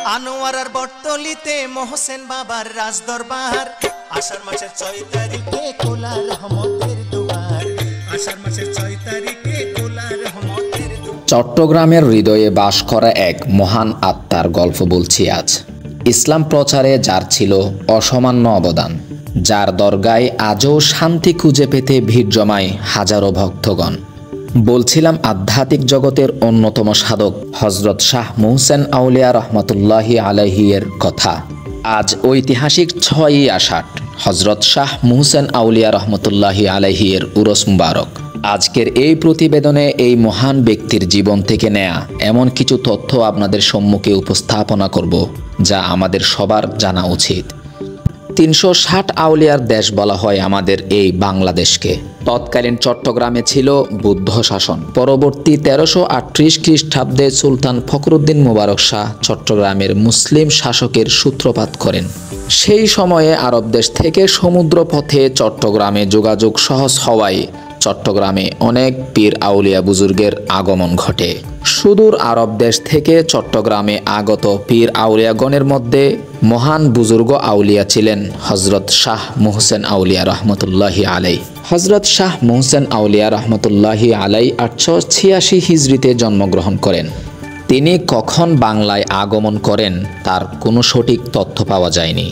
আনোয়ারার বটতলিতে মোহসেন বাবার রাজদরবার। আষাঢ় মাসের 6 তারিখে খোলা রহমতের দুয়ার। আষাঢ় মাসের 6 তারিখে খোলা রহমতের দুয়ার। চট্টগ্রামের হৃদয়ে বাস করা এক মহান আত্মার গল্প বলছি আজ। ইসলাম প্রচারে যার ছিল অসামান্য অবদান, যার দরগায় আজও শান্তি খুঁজে পেতে ভিড় জমায় হাজারো ভক্তগণ। বলছিলাম আধ্যাত্মিক জগতের অন্যতম সাধক হজরত শাহ মুহসেন আউলিয়া রহমতুল্লাহি আলাইহি এর কথা। আজ ঐতিহাসিক 6ই আষাঢ়, হজরত শাহ মুহসেন আউলিয়া রহমতুল্লাহি আলাইহি এর উরস মুবারক। আজকের এই প্রতিবেদনে এই মহান ব্যক্তির জীবন থেকে নেয়া এমন কিছু তথ্য আপনাদের সম্মুখে উপস্থাপনা করব, যা আমাদের সবার জানা উচিত। 360 আউলিয়ার দেশ বলা হয় আমাদের এই বাংলাদেশকে। তৎকালীন চট্টগ্রামে ছিল বৌদ্ধ শাসন। পরবর্তী 1338 খ্রিস্টাব্দে সুলতান ফখরুদ্দীন মুবারক শাহ চট্টগ্রামের মুসলিম শাসকের সূত্রপাত করেন। সেই সময়ে আরব দেশ থেকে সমুদ্র পথে চট্টগ্রামে যোগাযোগ সহজ হওয়ায় চট্টগ্রামে অনেক পীর আউলিয়া বুজুর্গের আগমন ঘটে। সুদূর আরব দেশ থেকে চট্টগ্রামে আগত পীর আউলিয়াগণের মধ্যে মহান বুজুর্গ আউলিয়া ছিলেন হজরত শাহ মুহসেন আউলিয়া রহমতুল্লাহি আলাই। হজরত শাহ মুহসেন আউলিয়া রহমতুল্লাহি আলাই 886 হিজরিতে জন্মগ্রহণ করেন। তিনি কখন বাংলায় আগমন করেন তার কোনো সঠিক তথ্য পাওয়া যায়নি।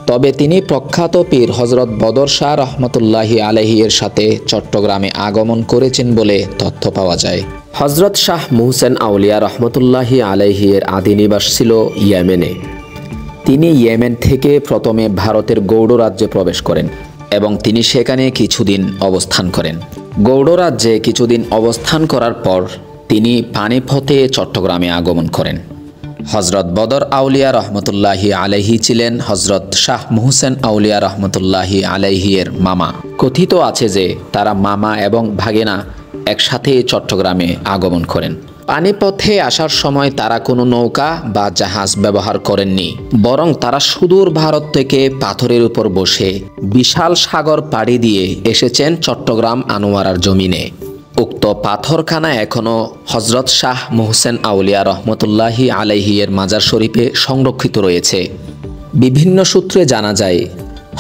তবে তিনি প্রখ্যাত পীর হজরত বদর শাহ রহমতুল্লাহি আলাইহি এর সাথে চট্টগ্রামে আগমন করেছেন বলে তথ্য পাওয়া যায়। হজরত শাহ মুহসেন আউলিয়া রহমতুল্লাহি আলাইহি এর আদি নিবাস ছিল ইয়েমেনে। তিনি ইয়েমেন থেকে প্রথমে ভারতের গৌড় রাজ্যে প্রবেশ করেন এবং তিনি সেখানে কিছুদিন অবস্থান করেন। গৌড় রাজ্যে কিছুদিন অবস্থান করার পর তিনি পানিপথে চট্টগ্রামে আগমন করেন। হজরত বদর আউলিয়া রহমতুল্লাহি আলাইহি ছিলেন হজরত শাহ মুহসেন আউলিয়া রহমতুল্লাহি আলাইহি এর মামা। কথিত আছে যে তারা মামা এবং ভাগিনা একসাথে চট্টগ্রামে আগমন করেন। পানিপথে আসার সময় তারা কোনো নৌকা বা জাহাজ ব্যবহার করেননি, বরং তারা সুদূর ভারত থেকে পাথরের উপর বসে বিশাল সাগর পাড়ি দিয়ে এসেছেন চট্টগ্রাম আনোয়ারার জমিনে। উক্ত পাথরখানা এখনও হজরত শাহ মুহসেন আউলিয়া রহমতুল্লাহি আলাইহি এর মাজার শরীফে সংরক্ষিত রয়েছে। বিভিন্ন সূত্রে জানা যায়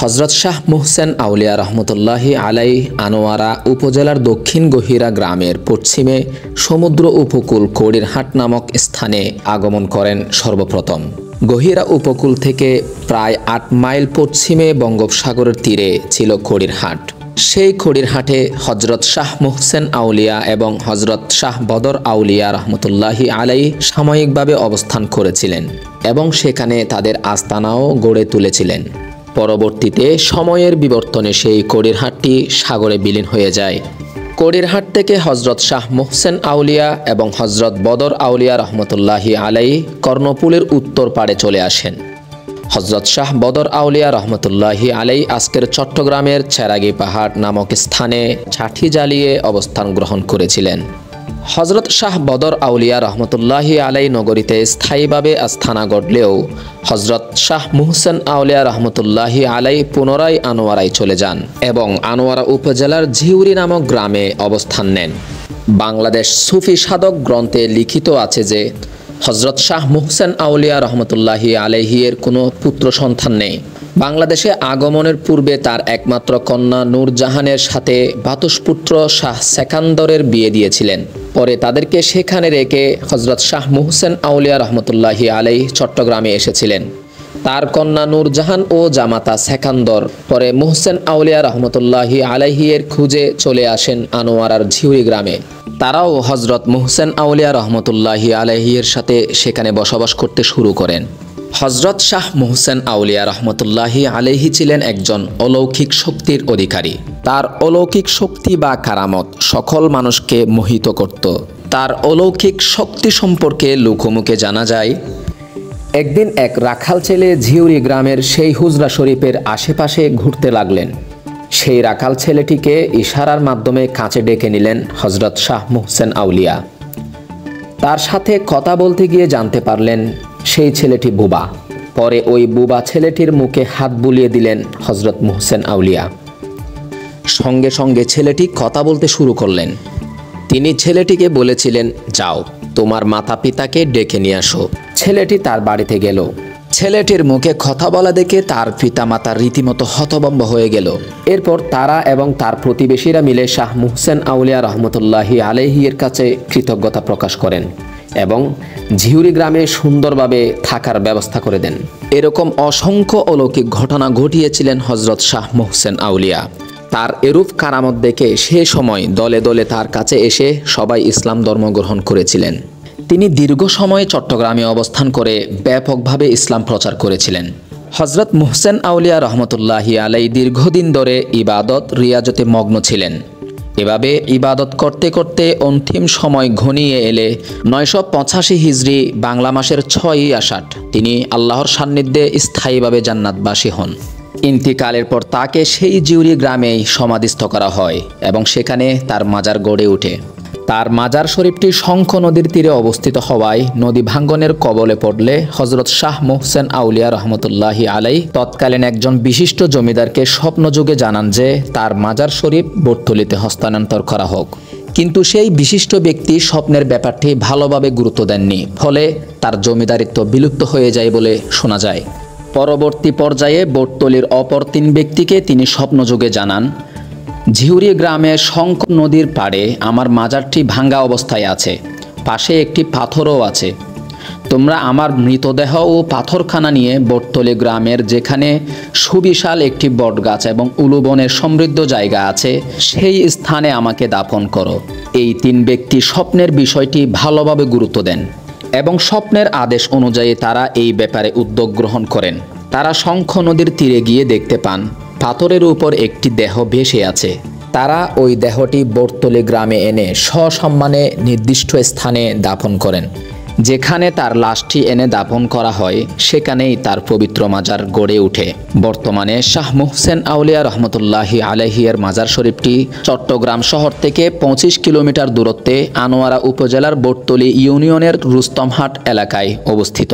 হজরত শাহ মুহসেন আউলিয়া রহমতুল্লাহি আলাই আনোয়ারা উপজেলার দক্ষিণ গহিরা গ্রামের পশ্চিমে সমুদ্র উপকূল কড়িরহাট নামক স্থানে আগমন করেন সর্বপ্রথম। গহিরা উপকূল থেকে প্রায় 8 মাইল পশ্চিমে বঙ্গোপসাগরের তীরে ছিল কড়িরহাট। সেই কড়িরহাটে হজরত শাহ মুহসেন আউলিয়া এবং হজরত শাহ বদর আউলিয়া রহমতুল্লাহি আলাই সাময়িকভাবে অবস্থান করেছিলেন এবং সেখানে তাদের আস্তানাও গড়ে তুলেছিলেন। পরবর্তীতে সময়ের বিবর্তনে সেই কড়িরহাটটি সাগরে বিলীন হয়ে যায়। কড়িরহাট থেকে হজরত শাহ মুহসেন আউলিয়া এবং হজরত বদর আউলিয়া রহমতুল্লাহি আলাই কর্ণপুলের উত্তর পাড়ে চলে আসেন। হজরত শাহ বদর আউলিয়া রহমতুল্লাহি আলাই আজকের চট্টগ্রামের চেরাগি পাহাড় নামক স্থানে ছাঠি জ্বালিয়ে অবস্থান গ্রহণ করেছিলেন। হজরত শাহ বদর আউলিয়া রহমতুল্লাহি আলাই নগরীতে স্থায়ীভাবে আস্থানা গড়লেও হজরত শাহ মুহসেন আউলিয়া রহমতুল্লাহি আলাই পুনরায় আনোয়ারায় চলে যান এবং আনোয়ারা উপজেলার ঝিউরি নামক গ্রামে অবস্থান নেন। বাংলাদেশ সুফি সাধক গ্রন্থে লিখিত আছে যে হজরত শাহ মুহসেন আউলিয়া রহমতুল্লাহি আলাইহি এর কোনো পুত্র সন্তান নেই। বাংলাদেশে আগমনের পূর্বে তার একমাত্র কন্যা নূরজাহানের সাথে ভাতুষপুত্র শাহ সেকান্দরের বিয়ে দিয়েছিলেন। পরে তাদেরকে সেখানে রেখে হজরত শাহ মুহসেন আউলিয়া রহমতুল্লাহি আলাইহি চট্টগ্রামে এসেছিলেন। তার কন্যা নূরজাহান ও জামাতা সেকান্দর পরে মুহসেন আউলিয়া রহমতুল্লাহি আলাইহি এর খুঁজে চলে আসেন আনোয়ারার ঝিউরি গ্রামে। তারাও হজরত মুহসেন আউলিয়া রহমতুল্লাহি আলাইহি এর সাথে সেখানে বসবাস করতে শুরু করেন। হজরত শাহ মুহসেন আউলিয়া রহমতুল্লাহি আলাইহি ছিলেন একজন অলৌকিক শক্তির অধিকারী। তার অলৌকিক শক্তি বা কারামত সকল মানুষকে মোহিত করত। তার অলৌকিক শক্তি সম্পর্কে লোকমুখে জানা যায়, একদিন এক রাখাল ছেলে ঝিউরি গ্রামের সেই হুজরা শরীফের আশেপাশে ঘুরতে লাগলেন। সেই রাখাল ছেলেটিকে ইশারার মাধ্যমে কাছে ডেকে নিলেন হজরত শাহ মুহসেন আউলিয়া। তার সাথে কথা বলতে গিয়ে জানতে পারলেন সেই ছেলেটি বুবা। পরে ওই বুবা ছেলেটির মুখে হাত বুলিয়ে দিলেন হজরত মুহসেন আউলিয়া। সঙ্গে সঙ্গে ছেলেটি কথা বলতে শুরু করলেন। তিনি ছেলেটিকে বলেছিলেন, যাও তোমার মাতা পিতাকে ডেকে নিয়ে আসো। ছেলেটি তার বাড়িতে গেল। ছেলেটির মুখে কথা বলা দেখে তার পিতামাতা রীতিমতো হতভম্ব হয়ে গেল। এরপর তারা এবং তার প্রতিবেশীরা মিলে শাহ মুহসেন আউলিয়া রহমতুল্লাহি আলাইহি এর কাছে কৃতজ্ঞতা প্রকাশ করেন এবং ঝিউরি গ্রামে সুন্দরভাবে থাকার ব্যবস্থা করে দেন। এরকম অসংখ্য অলৌকিক ঘটনা ঘটিয়েছিলেন হজরত শাহ মুহসেন আউলিয়া। তার এরূপ কারামত দেখে সে সময় দলে দলে তার কাছে এসে সবাই ইসলাম ধর্ম গ্রহণ করেছিলেন। তিনি দীর্ঘ সময় চট্টগ্রামে অবস্থান করে ব্যাপকভাবে ইসলাম প্রচার করেছিলেন। হজরত মুহসেন আউলিয়া রহমতুল্লাহি আলাই দীর্ঘদিন ধরে ইবাদত রিয়াজতে মগ্ন ছিলেন। এভাবে ইবাদত করতে করতে অন্তিম সময় ঘনিয়ে এলে 985 হিজরি বাংলা মাসের 6ই আষাঢ় তিনি আল্লাহর সান্নিধ্যে স্থায়ীভাবে জান্নাতবাসী হন। ইন্তিকালের পর তাকে সেই জিউরি গ্রামেই সমাধিস্থ করা হয় এবং সেখানে তার মাজার গড়ে ওঠে। তার মাজার শরীফটি শঙ্খ নদীর তীরে অবস্থিত হওয়ায় নদী ভাঙ্গনের কবলে পড়লে হজরত শাহ মুহসেন আউলিয়া রহমতুল্লাহি আলাই তৎকালীন একজন বিশিষ্ট জমিদারকে স্বপ্নযোগে জানান যে তার মাজার শরীফ বটতলীতে হস্তান্তর করা হোক। কিন্তু সেই বিশিষ্ট ব্যক্তি স্বপ্নের ব্যাপারটি ভালোভাবে গুরুত্ব দেননি, ফলে তার জমিদারিত্ব বিলুপ্ত হয়ে যায় বলে শোনা যায়। পরবর্তী পর্যায়ে বটতলীর অপর 3 ব্যক্তিকে তিনি স্বপ্নযোগে জানান, ঝিউরি গ্রামে শঙ্খ নদীর পাড়ে আমার মাজারটি ভাঙ্গা অবস্থায় আছে, পাশে একটি পাথরও আছে। তোমরা আমার মৃতদেহ ও পাথরখানা নিয়ে বটতলী গ্রামের যেখানে সুবিশাল একটি বটগাছ এবং উলুবনের সমৃদ্ধ জায়গা আছে সেই স্থানে আমাকে দাফন করো। এই 3 ব্যক্তি স্বপ্নের বিষয়টি ভালোভাবে গুরুত্ব দেন এবং স্বপ্নের আদেশ অনুযায়ী তারা এই ব্যাপারে উদ্যোগ গ্রহণ করেন। তারা শঙ্খ নদীর তীরে গিয়ে দেখতে পান পাথরের উপর একটি দেহ ভেসে আছে। তারা ওই দেহটি বটতলী গ্রামে এনে সসম্মানে নির্দিষ্ট স্থানে দাফন করেন। যেখানে তার লাশটি এনে দাফন করা হয় সেখানেই তার পবিত্র মাজার গড়ে ওঠে। বর্তমানে শাহ মুহসেন আউলিয়া রহমতুল্লাহি আলাইহি এর মাজার শরীফটি চট্টগ্রাম শহর থেকে 25 কিলোমিটার দূরত্বে আনোয়ারা উপজেলার বটতলী ইউনিয়নের রুস্তমহাট এলাকায় অবস্থিত।